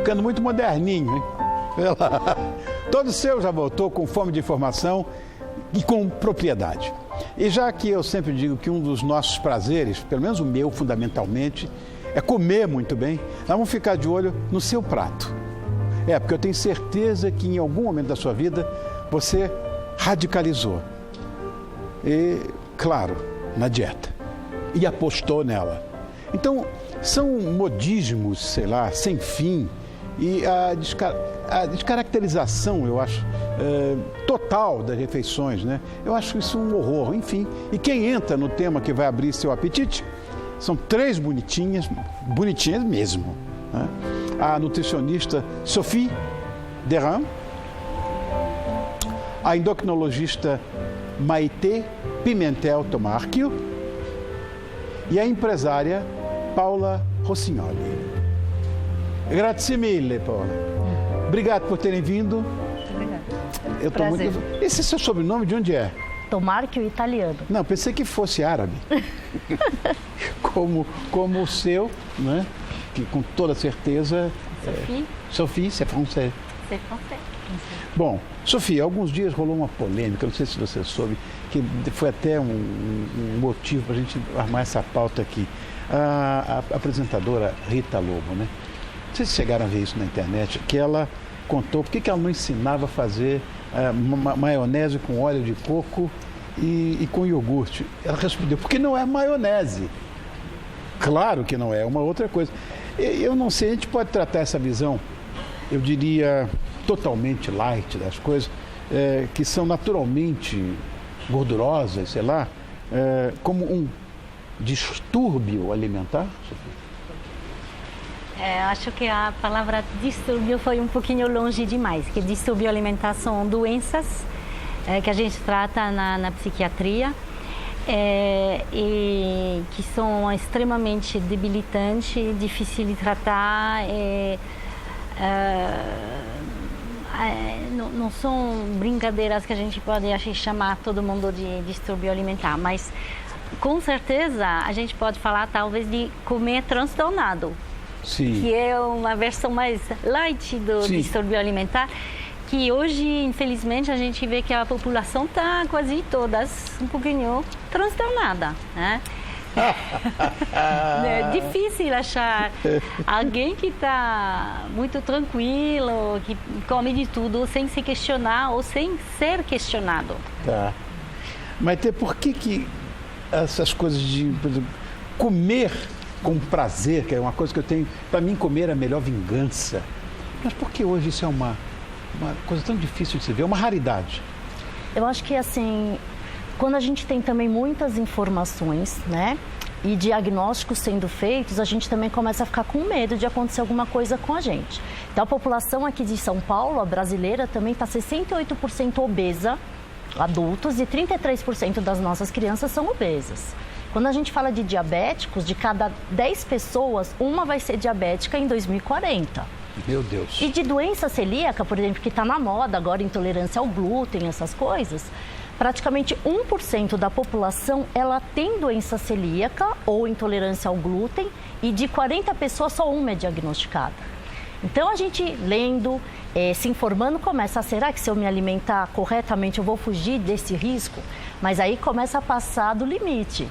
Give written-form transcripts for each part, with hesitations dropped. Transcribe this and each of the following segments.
ficando muito moderninho, hein? Olha lá. Todo seu já voltou com fome de informação e com propriedade. E já que eu sempre digo que um dos nossos prazeres, pelo menos o meu fundamentalmente, é comer muito bem, nós vamos ficar de olho no seu prato. Porque eu tenho certeza que em algum momento da sua vida você radicalizou. E, claro, na dieta. E apostou nela. Então, são modismos, sei lá, sem fim. E a descaracterização, eu acho, total das refeições, né? Eu acho isso um horror, enfim. E quem entra no tema que vai abrir seu apetite são três bonitinhas mesmo, né? A nutricionista Sophie Derham, a endocrinologista Maite Pimentel Tomarchio e a empresária Paula Rossignoli. Grazie mille, Paula. Obrigado por terem vindo. Obrigada. Eu tô muito... Esse é seu sobrenome, de onde é? Tomarchio italiano. Não, pensei que fosse árabe. como o seu, né? Que com toda certeza... Sophie, c'est français. C'est français. Bom, Sophie, há alguns dias rolou uma polêmica, não sei se você soube, que foi até um motivo para a gente armar essa pauta aqui. A apresentadora Rita Lobo, né? Não sei se chegaram a ver isso na internet, que ela contou por que ela não ensinava a fazer maionese com óleo de coco e com iogurte. Ela respondeu, porque não é maionese. Claro que não é, uma outra coisa. Eu não sei, a gente pode tratar essa visão, eu diria, totalmente light das coisas, que são naturalmente gordurosas, sei lá, como um distúrbio alimentar, Sophie? Acho que a palavra distúrbio foi um pouquinho longe demais, que distúrbio alimentar são doenças que a gente trata na psiquiatria e que são extremamente debilitantes, difíceis de tratar, não são brincadeiras que a gente pode chamar todo mundo de distúrbio alimentar, mas com certeza a gente pode falar talvez de comer transtornado. Sim. Que é uma versão mais light do distúrbio alimentar, que hoje, infelizmente, a gente vê que a população está quase todas um pouquinho transtornada, né? É difícil achar alguém que está muito tranquilo, que come de tudo sem se questionar ou sem ser questionado. Tá. Mas por que essas coisas de, por exemplo, comer com prazer, que é uma coisa que eu tenho, para mim comer é a melhor vingança. Mas por que hoje isso é uma coisa tão difícil de se ver, é uma raridade? Eu acho que assim, quando a gente tem também muitas informações, né, e diagnósticos sendo feitos, a gente também começa a ficar com medo de acontecer alguma coisa com a gente. Então a população aqui de São Paulo, a brasileira, também está 68% obesa, adultos, e 33% das nossas crianças são obesas. Quando a gente fala de diabéticos, de cada 10 pessoas, uma vai ser diabética em 2040. Meu Deus. E de doença celíaca, por exemplo, que está na moda agora, intolerância ao glúten, essas coisas, praticamente 1% da população, ela tem doença celíaca ou intolerância ao glúten, e de 40 pessoas, só uma é diagnosticada. Então, a gente lendo, se informando, começa a, será que se eu me alimentar corretamente eu vou fugir desse risco? Mas aí começa a passar do limite.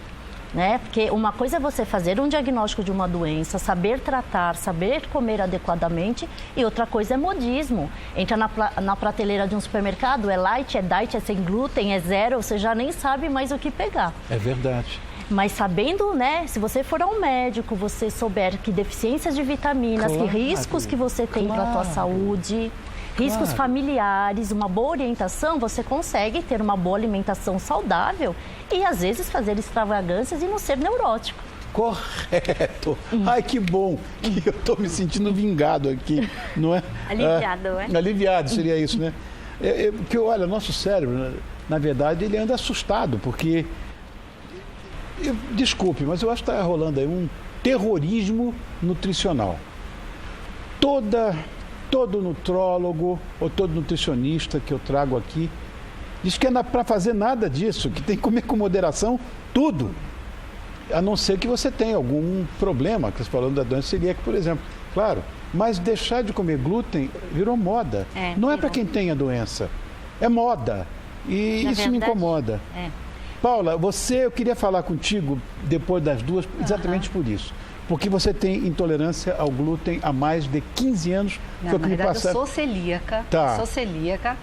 Né? Porque uma coisa é você fazer um diagnóstico de uma doença, saber tratar, saber comer adequadamente, e outra coisa é modismo. Entra na prateleira de um supermercado, é light, é diet, é sem glúten, é zero, você já nem sabe mais o que pegar. É verdade. Mas sabendo, né, se você for a um médico, você souber que deficiências de vitaminas, que riscos que você tem para a tua saúde, riscos familiares, uma boa orientação, você consegue ter uma boa alimentação saudável e, às vezes, fazer extravagâncias e não ser neurótico. Correto. Ai, que bom que eu estou me sentindo vingado aqui, não é? Aliviado, é? Aliviado, seria isso, né? Porque, olha, nosso cérebro, na verdade, ele anda assustado, porque, desculpe, mas eu acho que está rolando aí um terrorismo nutricional. Todo nutrólogo ou todo nutricionista que eu trago aqui diz que não é para fazer nada disso, que tem que comer com moderação tudo, a não ser que você tenha algum problema, que você falando da doença celíaca, por exemplo. Claro, Mas deixar de comer glúten virou moda. Não é para quem tem a doença, é moda. E Na isso me verdade, incomoda. Paula, eu queria falar contigo depois das duas, exatamente por isso. Porque você tem intolerância ao glúten há mais de 15 anos. Não, na verdade, eu sou celíaca. Sou celíaca,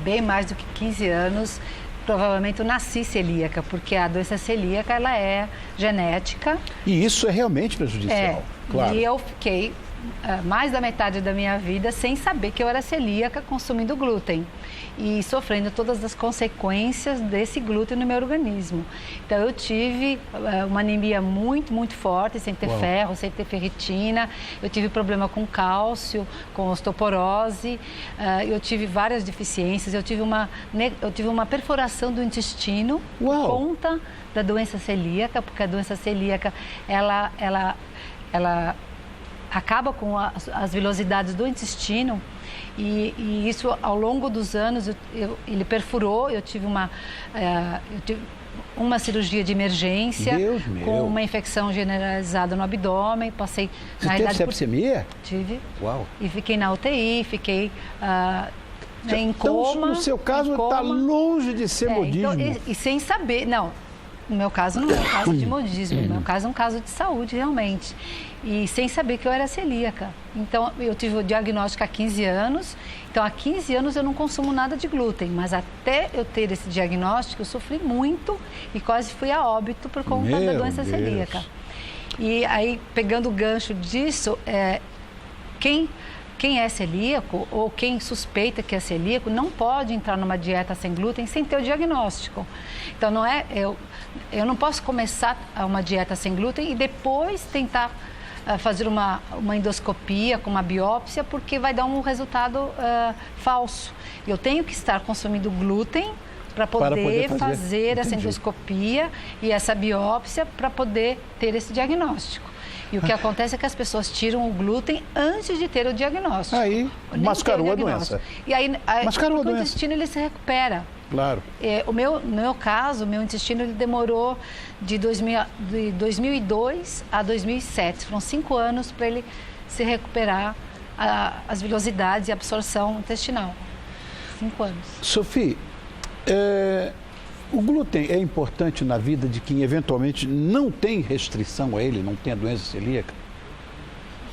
bem mais do que 15 anos. Provavelmente eu nasci celíaca, porque a doença celíaca, ela é genética. E isso é realmente prejudicial, claro. E eu fiquei mais da metade da minha vida sem saber que eu era celíaca, consumindo glúten e sofrendo todas as consequências desse glúten no meu organismo. Então eu tive uma anemia muito, muito forte, sem ter ferro, sem ter ferritina. Eu tive problema com cálcio, com osteoporose. Eu tive várias deficiências. Eu tive uma perfuração do intestino por conta da doença celíaca, porque a doença celíaca ela acaba com as vilosidades do intestino e isso ao longo dos anos ele perfurou. Eu tive uma cirurgia de emergência com uma infecção generalizada no abdômen. Passei na realidade sepsemia? Tive. Uau. E fiquei na UTI, fiquei em coma. Então, no seu caso, está longe de ser modismo. Então, e sem saber, não. No meu caso não é um caso de modismo, no meu caso é um caso de saúde realmente. E sem saber que eu era celíaca. Então eu tive o diagnóstico há 15 anos, então há 15 anos eu não consumo nada de glúten, mas até eu ter esse diagnóstico eu sofri muito e quase fui a óbito por conta da doença celíaca. E aí, pegando o gancho disso, quem é celíaco ou quem suspeita que é celíaco não pode entrar numa dieta sem glúten sem ter o diagnóstico. Então eu não posso começar uma dieta sem glúten e depois tentar fazer uma endoscopia com uma biópsia, porque vai dar um resultado falso. Eu tenho que estar consumindo glúten para poder fazer essa endoscopia e essa biópsia para poder ter esse diagnóstico. E o que acontece é que as pessoas tiram o glúten antes de ter o diagnóstico. Aí mascarou a doença. E aí o intestino ele se recupera. Claro. No meu caso, o meu intestino ele demorou de 2002 a 2007. Foram 5 anos para ele se recuperar as vilosidades e a absorção intestinal. 5 anos. Sophie, o glúten é importante na vida de quem eventualmente não tem restrição a ele, não tem a doença celíaca?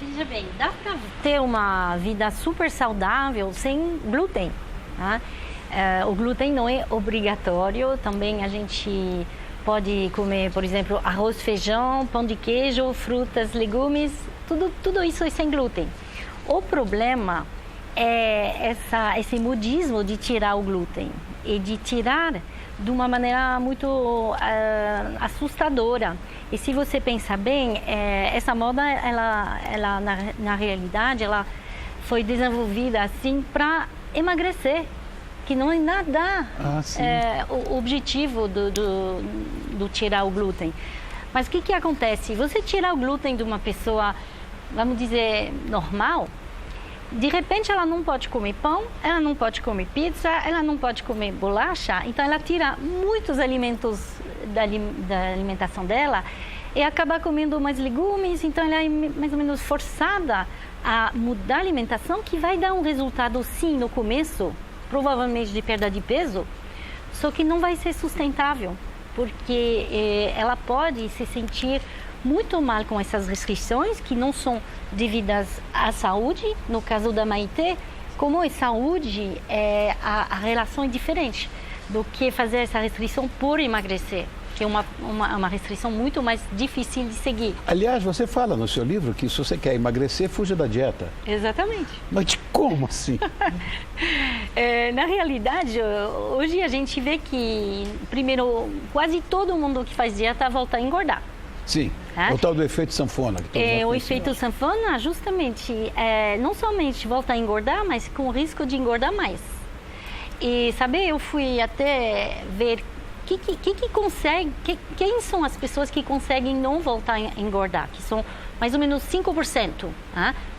Veja bem, dá para ter uma vida super saudável sem glúten, tá? O glúten não é obrigatório, também a gente pode comer, por exemplo, arroz, feijão, pão de queijo, frutas, legumes, tudo isso é sem glúten. O problema é esse modismo de tirar o glúten e de tirar de uma maneira muito assustadora. E se você pensar bem, essa moda, ela na realidade, ela foi desenvolvida assim para emagrecer, que não é nada o objetivo do tirar o glúten. Mas o que acontece? Você tirar o glúten de uma pessoa, vamos dizer, normal, de repente ela não pode comer pão, ela não pode comer pizza, ela não pode comer bolacha, então ela tira muitos alimentos da alimentação dela e acaba comendo mais legumes, então ela é mais ou menos forçada a mudar a alimentação, que vai dar um resultado sim no começo, provavelmente de perda de peso, só que não vai ser sustentável, porque ela pode se sentir muito mal com essas restrições, que não são devidas à saúde. No caso da Maitê, como é saúde, a relação é diferente do que fazer essa restrição por emagrecer, que é uma restrição muito mais difícil de seguir. Aliás, você fala no seu livro que se você quer emagrecer, fuja da dieta. Exatamente. Mas como assim? Na realidade, hoje a gente vê que, primeiro, quase todo mundo que faz dieta volta a engordar. Sim, o tal do efeito sanfona. O efeito sanfona, justamente, não somente volta a engordar, mas com o risco de engordar mais. E, sabe, eu fui até ver quem são as pessoas que conseguem não voltar a engordar, que são mais ou menos 5%.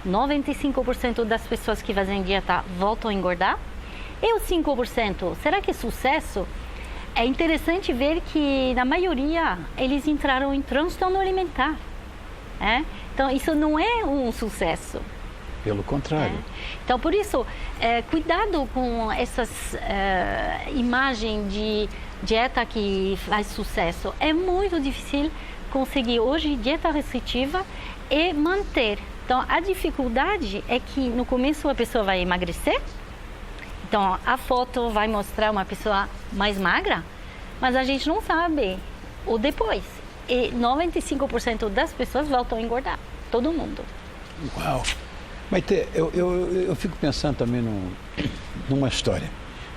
95% das pessoas que fazem dieta voltam a engordar. E os 5%, será que é sucesso? É interessante ver que, na maioria, eles entraram em transtorno alimentar. Então, isso não é um sucesso. Pelo contrário. Então, por isso, cuidado com essas imagens de dieta que faz sucesso. É muito difícil conseguir hoje dieta restritiva e manter. Então, a dificuldade é que no começo a pessoa vai emagrecer. Então, a foto vai mostrar uma pessoa mais magra, mas a gente não sabe o depois. E 95% das pessoas voltam a engordar. Todo mundo. Uau! Mas eu fico pensando também numa história.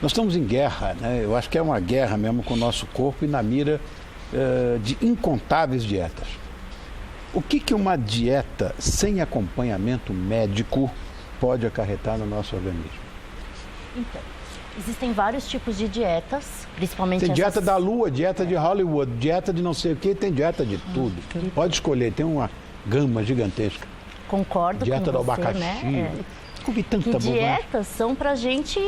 Nós estamos em guerra, né? Eu acho que é uma guerra mesmo com o nosso corpo e na mira de incontáveis dietas. O que uma dieta sem acompanhamento médico pode acarretar no nosso organismo? Então, existem vários tipos de dietas, principalmente tem dieta da lua, dieta de Hollywood, dieta de não sei o que, tem dieta de tudo. Pode escolher, tem uma gama gigantesca. Concordo dieta com do você, abacaxi. né? Comi tanta bobagem. Dietas são pra gente,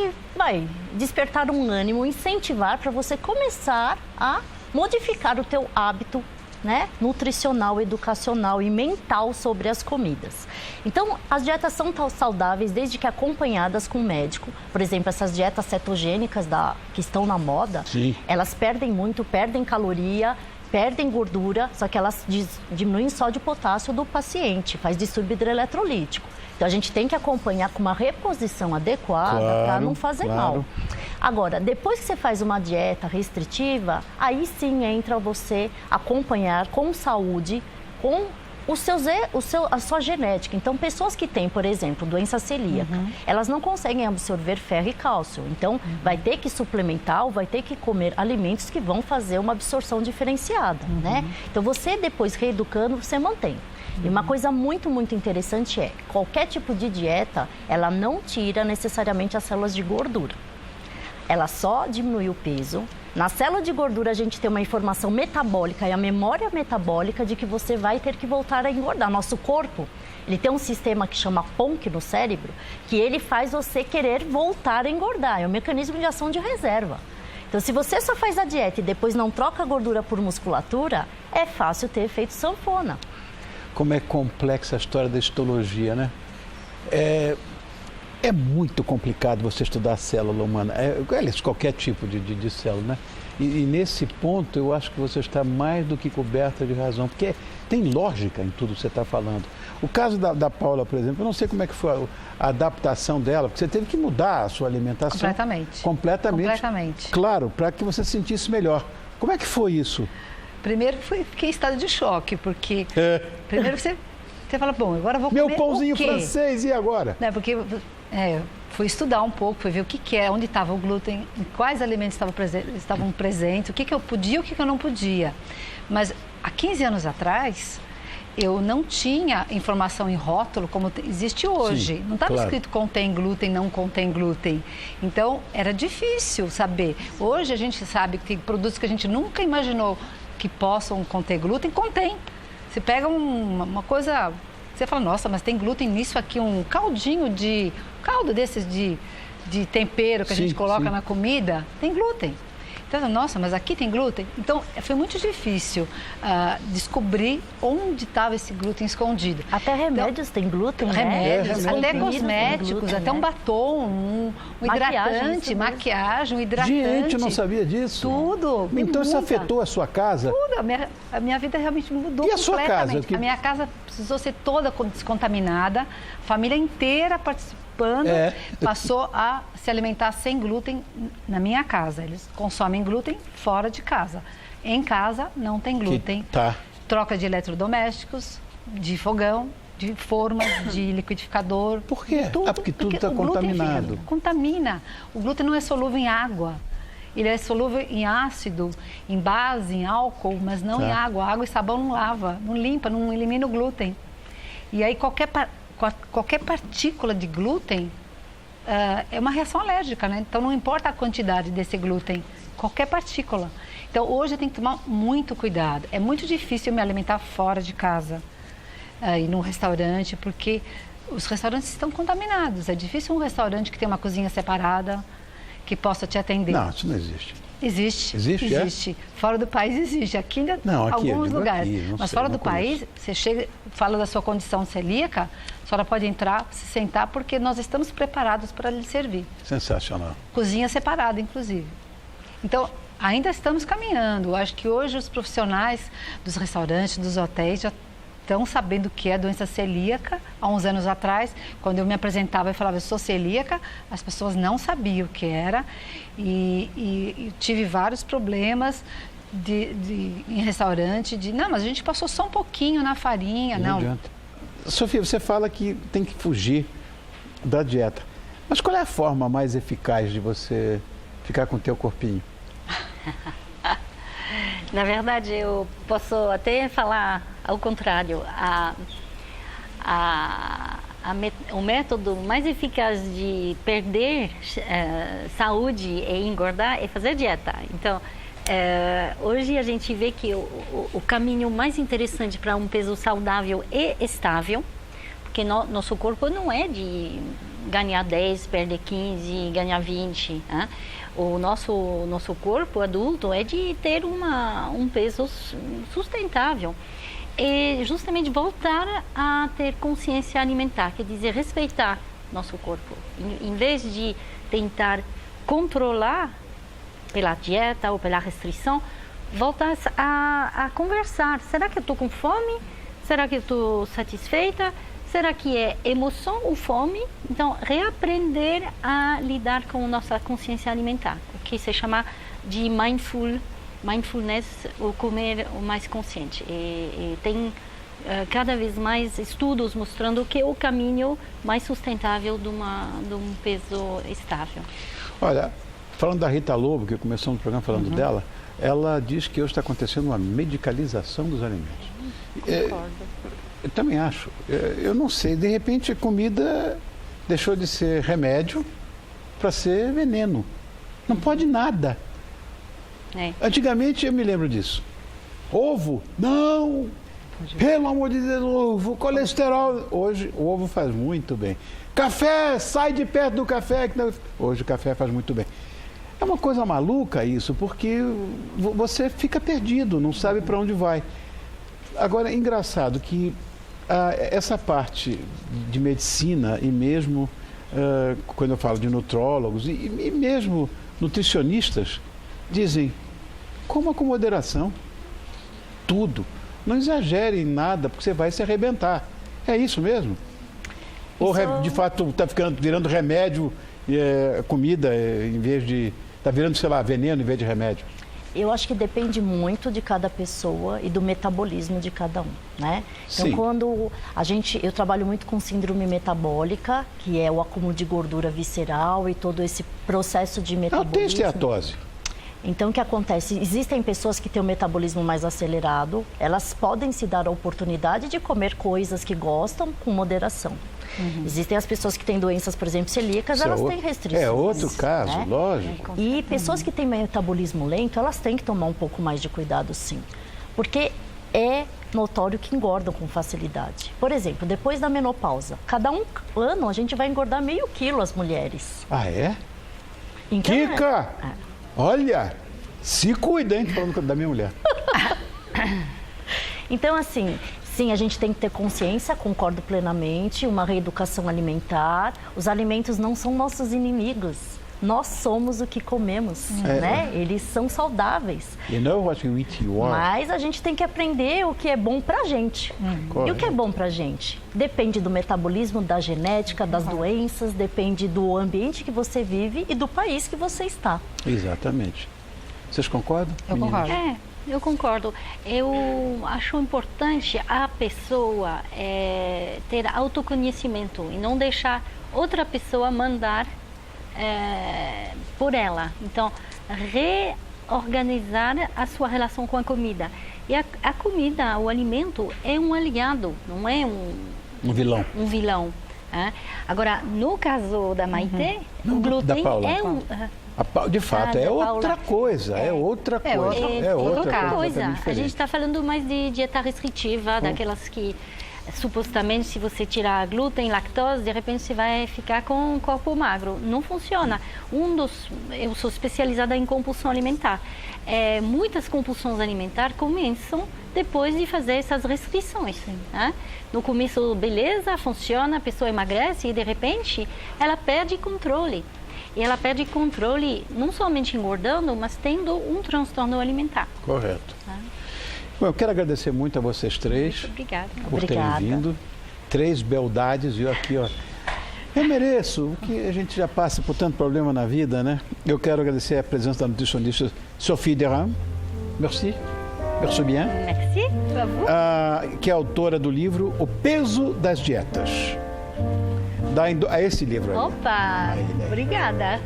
despertar um ânimo, incentivar para você começar a modificar o teu hábito, né, nutricional, educacional e mental sobre as comidas. Então, as dietas são tão saudáveis desde que acompanhadas com o médico. Por exemplo, essas dietas cetogênicas que estão na moda, Sim. Elas perdem muito, perdem caloria, perdem gordura, só que elas diminuem só de potássio do paciente, faz distúrbio hidroeletrolítico. Então, a gente tem que acompanhar com uma reposição adequada para não fazer mal. Agora, depois que você faz uma dieta restritiva, aí sim entra você acompanhar com saúde, com a sua genética. Então, pessoas que têm, por exemplo, doença celíaca, elas não conseguem absorver ferro e cálcio. Então, vai ter que suplementar ou vai ter que comer alimentos que vão fazer uma absorção diferenciada, né? Então, você depois reeducando, você mantém. E uma coisa muito, muito interessante é, qualquer tipo de dieta, ela não tira necessariamente as células de gordura. Ela só diminui o peso. Na célula de gordura, a gente tem uma informação metabólica e a memória metabólica de que você vai ter que voltar a engordar. Nosso corpo, ele tem um sistema que chama PONC no cérebro, que ele faz você querer voltar a engordar. É um mecanismo de ação de reserva. Então, se você só faz a dieta e depois não troca a gordura por musculatura, é fácil ter efeito sanfona. Como é complexa a história da histologia, né? É muito complicado você estudar a célula humana, qualquer tipo de célula, né? E nesse ponto eu acho que você está mais do que coberta de razão, porque tem lógica em tudo que você está falando. O caso da Paula, por exemplo, eu não sei como é que foi a adaptação dela, porque você teve que mudar a sua alimentação. Completamente. Claro, para que você se sentisse melhor. Como é que foi isso? Primeiro fiquei em estado de choque, porque primeiro você fala, bom, agora eu vou comer meu pãozinho francês, e agora? Né, porque fui estudar um pouco, fui ver o que é, onde estava o glúten, em quais alimentos estavam presentes, o que eu podia e o que eu não podia. Mas há 15 anos atrás, eu não tinha informação em rótulo como existe hoje. Sim, não estava claro. escrito contém glúten, não contém glúten. Então, era difícil saber. Hoje a gente sabe que tem produtos que a gente nunca imaginou que possam conter glúten, contém. Você pega uma coisa, você fala, nossa, mas tem glúten nisso aqui, um caldo desses de tempero que a gente coloca na comida, tem glúten. Então, nossa, mas aqui tem glúten? Então, foi muito difícil descobrir onde estava esse glúten escondido. Até remédios têm glúten, né? Remédios, até cosméticos, glúten, até um né? batom, um hidratante, maquiagem, um hidratante. Gente, eu não sabia disso. Tudo. Então isso afetou a sua casa? Tudo. A minha vida realmente mudou E a sua completamente. casa? A minha casa precisou ser toda descontaminada, a família inteira participando, passou a se alimentar sem glúten na minha casa. Eles consomem glúten fora de casa. Em casa não tem glúten. Troca de eletrodomésticos, de fogão, de forma, de liquidificador. Por quê? Porque tudo está contaminado. Contamina. O glúten não é solúvel em água. Ele é solúvel em ácido, em base, em álcool, mas não em água. Água e sabão não lava, não limpa, não elimina o glúten. E aí qualquer partícula de glúten é uma reação alérgica, né? Então não importa a quantidade desse glúten, qualquer partícula. Então hoje eu tenho que tomar muito cuidado. É muito difícil me alimentar fora de casa, ir num restaurante, porque os restaurantes estão contaminados. É difícil um restaurante que tem uma cozinha separada, que possa te atender. Não, isso não existe. Existe. Existe, Existe. Fora do país existe. Aqui ainda Não, aqui, eu alguns digo lugares. aqui, não Mas sei, fora não do país, você chega, fala da sua condição celíaca, a senhora pode entrar, se sentar, porque nós estamos preparados para lhe servir. Sensacional. Cozinha separada, inclusive. Então, ainda estamos caminhando. Eu acho que hoje os profissionais dos restaurantes, dos hotéis, já estão sabendo o que é doença celíaca. Há uns anos atrás, quando eu me apresentava e falava, eu sou celíaca, as pessoas não sabiam o que era. E tive vários problemas em restaurante, não, mas a gente passou só um pouquinho na farinha. Não adianta. Sofia, você fala que tem que fugir da dieta. Mas qual é a forma mais eficaz de você ficar com o teu corpinho? Na verdade, eu posso até falar ao contrário. O método mais eficaz de perder saúde e engordar é fazer dieta. Então, hoje a gente vê que o caminho mais interessante para um peso saudável e estável, porque nosso corpo não é de ganhar 10, perder 15, ganhar 20. Né? O nosso corpo adulto é de ter um peso sustentável. E justamente voltar a ter consciência alimentar, quer dizer, respeitar nosso corpo. Em vez de tentar controlar pela dieta ou pela restrição, voltar a conversar. Será que eu estou com fome? Será que eu estou satisfeita? Será que é emoção ou fome? Então, reaprender a lidar com nossa consciência alimentar, o que se chama de mindfulness, ou comer o mais consciente. E tem cada vez mais estudos mostrando que é o caminho mais sustentável de um peso estável. Olha, falando da Rita Lobo, que começou no programa falando dela, ela diz que hoje está acontecendo uma medicalização dos alimentos. Concordo. Eu também acho. Eu não sei, de repente a comida deixou de ser remédio para ser veneno. Não pode nada. Antigamente eu me lembro disso. Ovo? Não! Pelo amor de Deus, ovo, colesterol. Hoje o ovo faz muito bem. Café, sai de perto do café. Hoje o café faz muito bem. É uma coisa maluca isso, porque você fica perdido, não sabe para onde vai. Agora, é engraçado que essa parte de medicina e mesmo quando eu falo de nutrólogos e mesmo nutricionistas dizem, coma com moderação, tudo. Não exagere em nada, porque você vai se arrebentar. É isso mesmo? Ou de fato está virando remédio, comida, em vez de... Está virando, sei lá, veneno em vez de remédio? Eu acho que depende muito de cada pessoa e do metabolismo de cada um, né? Então, Sim. quando eu trabalho muito com síndrome metabólica, que é o acúmulo de gordura visceral e todo esse processo de metabolismo. Tem esteatose. Então, o que acontece? Existem pessoas que têm o metabolismo mais acelerado, elas podem se dar a oportunidade de comer coisas que gostam com moderação. Existem as pessoas que têm doenças, por exemplo, celíacas, elas têm restrições. É outro caso, né? lógico. E pessoas que têm metabolismo lento, elas têm que tomar um pouco mais de cuidado, sim. Porque é notório que engordam com facilidade. Por exemplo, depois da menopausa, cada ano a gente vai engordar meio quilo as mulheres. Ah, é? Então, Kika! Olha, se cuida, hein? Tô falando da minha mulher. Então, assim, sim, a gente tem que ter consciência, concordo plenamente, uma reeducação alimentar. Os alimentos não são nossos inimigos. Nós somos o que comemos, né? Eles são saudáveis. You know what you eat, you are. Mas a gente tem que aprender o que é bom pra gente. E o que é bom pra gente? Depende do metabolismo, da genética, das doenças, depende do ambiente que você vive e do país que você está. Exatamente. Vocês concordam? Eu concordo. Eu concordo. Eu acho importante a pessoa ter autoconhecimento e não deixar outra pessoa mandar por ela. Então, reorganizar a sua relação com a comida. E a comida, o alimento, é um aliado, não é um vilão. Um vilão. Agora, no caso da Maitê, o glúten é um... De fato, é outra coisa, é outra coisa. É outra coisa. A gente está falando mais de dieta restritiva, daquelas que supostamente, se você tirar glúten, lactose, de repente você vai ficar com um corpo magro. Não funciona. Eu sou especializada em compulsão alimentar. Muitas compulsões alimentares começam depois de fazer essas restrições. Né? No começo, beleza, funciona, a pessoa emagrece e de repente ela perde controle. E ela perde controle não somente engordando, mas tendo um transtorno alimentar. Correto. Bom, eu quero agradecer muito a vocês três. Muito obrigada. Por terem vindo. 3 beldades, viu aqui, ó. Eu mereço, que a gente já passa por tanto problema na vida, né? Eu quero agradecer a presença da nutricionista Sophie Derham. Merci. Merci bien. Merci, à vous. Que é autora do livro O Peso das Dietas. Esse livro aí. Opa, obrigada.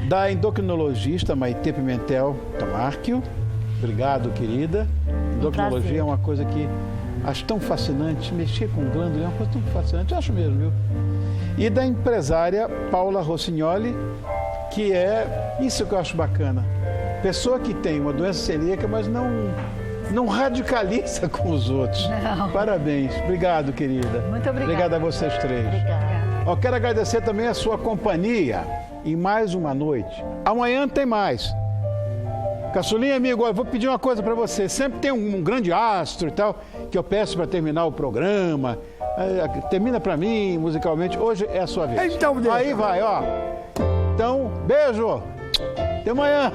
Da endocrinologista Maite Pimentel Tamarquio. Obrigado, querida. Endocrinologia é uma coisa que acho tão fascinante. Mexer com glândula é uma coisa tão fascinante. Eu acho mesmo, viu? E da empresária Paula Rossignoli, que é isso que eu acho bacana. Pessoa que tem uma doença celíaca, mas não radicaliza com os outros. Não. Parabéns. Obrigado, querida. Muito obrigada. Obrigado a vocês três. Obrigada. Eu quero agradecer também a sua companhia em mais uma noite. Amanhã tem mais. Caçulinha, amigo, eu vou pedir uma coisa para você. Sempre tem um grande astro e tal, que eu peço para terminar o programa. Termina para mim, musicalmente. Hoje é a sua vez. Então, deixa. Aí vai, ó. Então, beijo. Até amanhã.